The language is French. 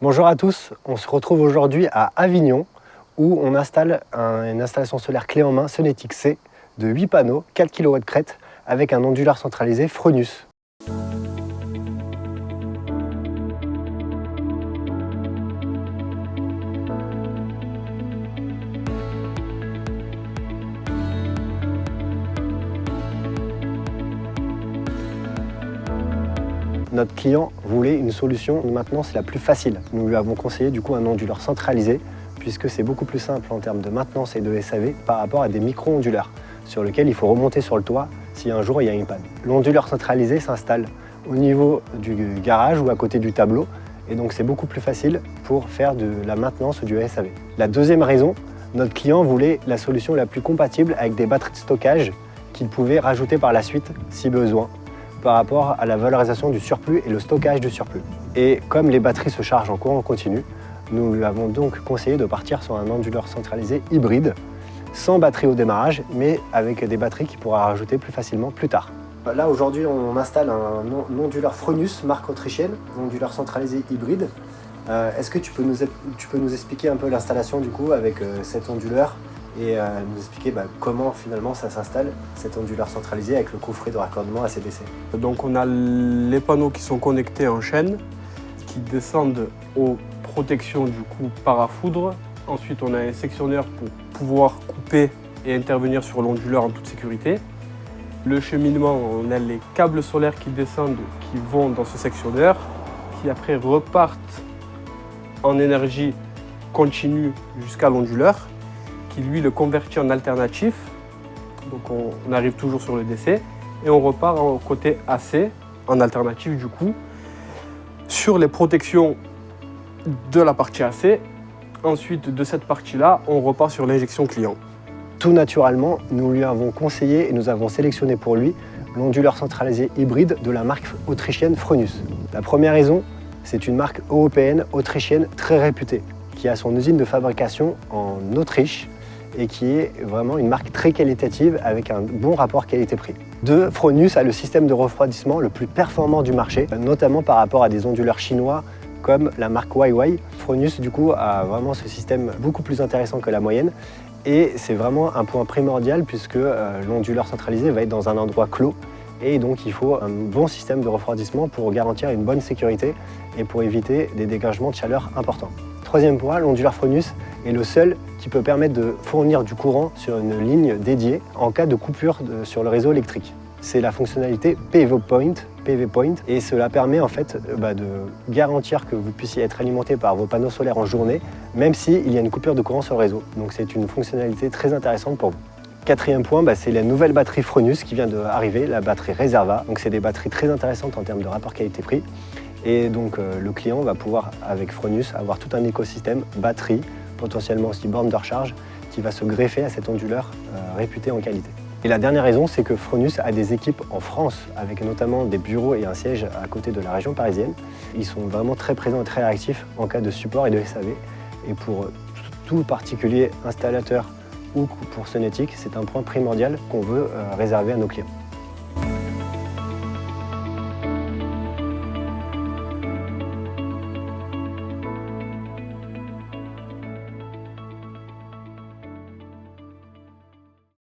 Bonjour à tous, on se retrouve aujourd'hui à Avignon où on installe une installation solaire clé en main Sonetic C de 8 panneaux, 4 kW de crête avec un onduleur centralisé Fronius. Notre client voulait une solution de maintenance la plus facile. Nous lui avons conseillé du coup un onduleur centralisé puisque c'est beaucoup plus simple en termes de maintenance et de SAV par rapport à des micro-onduleurs sur lesquels il faut remonter sur le toit si un jour il y a une panne. L'onduleur centralisé s'installe au niveau du garage ou à côté du tableau et donc c'est beaucoup plus facile pour faire de la maintenance ou du SAV. La deuxième raison, notre client voulait la solution la plus compatible avec des batteries de stockage qu'il pouvait rajouter par la suite si besoin, par rapport à la valorisation du surplus et le stockage du surplus. Et comme les batteries se chargent en courant continu, nous lui avons donc conseillé de partir sur un onduleur centralisé hybride, sans batterie au démarrage, mais avec des batteries qu'il pourra rajouter plus facilement plus tard. Là aujourd'hui on installe un onduleur Fronius, marque autrichienne, onduleur centralisé hybride. Est-ce que tu peux nous expliquer un peu l'installation du coup avec cet onduleur et nous expliquer comment finalement ça s'installe, cet onduleur centralisé avec le coffret de raccordement AC/DC. Donc on a les panneaux qui sont connectés en chaîne, qui descendent aux protections du coup parafoudre. Ensuite on a un sectionneur pour pouvoir couper et intervenir sur l'onduleur en toute sécurité. Le cheminement, on a les câbles solaires qui descendent, qui vont dans ce sectionneur, qui après repartent en énergie continue jusqu'à l'onduleur, qui lui le convertit en alternatif. Donc on arrive toujours sur le DC et on repart au côté AC en alternatif du coup sur les protections de la partie AC. Ensuite de cette partie-là, on repart sur l'injection client. Tout naturellement, nous lui avons conseillé et nous avons sélectionné pour lui l'onduleur centralisé hybride de la marque autrichienne Fronius. La première raison, c'est une marque européenne, autrichienne très réputée, qui a son usine de fabrication en Autriche et qui est vraiment une marque très qualitative avec un bon rapport qualité-prix. Fronius a le système de refroidissement le plus performant du marché, notamment par rapport à des onduleurs chinois comme la marque Huawei. Fronius du coup a vraiment ce système beaucoup plus intéressant que la moyenne et c'est vraiment un point primordial puisque l'onduleur centralisé va être dans un endroit clos et donc il faut un bon système de refroidissement pour garantir une bonne sécurité et pour éviter des dégagements de chaleur importants. Troisième point, l'onduleur Fronius est le seul qui peut permettre de fournir du courant sur une ligne dédiée en cas de coupure sur le réseau électrique. C'est la fonctionnalité PV Point et cela permet en fait de garantir que vous puissiez être alimenté par vos panneaux solaires en journée, même s'il y a une coupure de courant sur le réseau. Donc c'est une fonctionnalité très intéressante pour vous. Quatrième point, c'est la nouvelle batterie Fronius qui vient d'arriver, la batterie Reserva. Donc c'est des batteries très intéressantes en termes de rapport qualité-prix. Et donc le client va pouvoir, avec Fronius, avoir tout un écosystème, batterie, potentiellement aussi borne de recharge, qui va se greffer à cet onduleur réputé en qualité. Et la dernière raison, c'est que Fronius a des équipes en France, avec notamment des bureaux et un siège à côté de la région parisienne. Ils sont vraiment très présents et très réactifs en cas de support et de SAV. Et pour tout particulier installateur ou pour Sonetic, c'est un point primordial qu'on veut réserver à nos clients.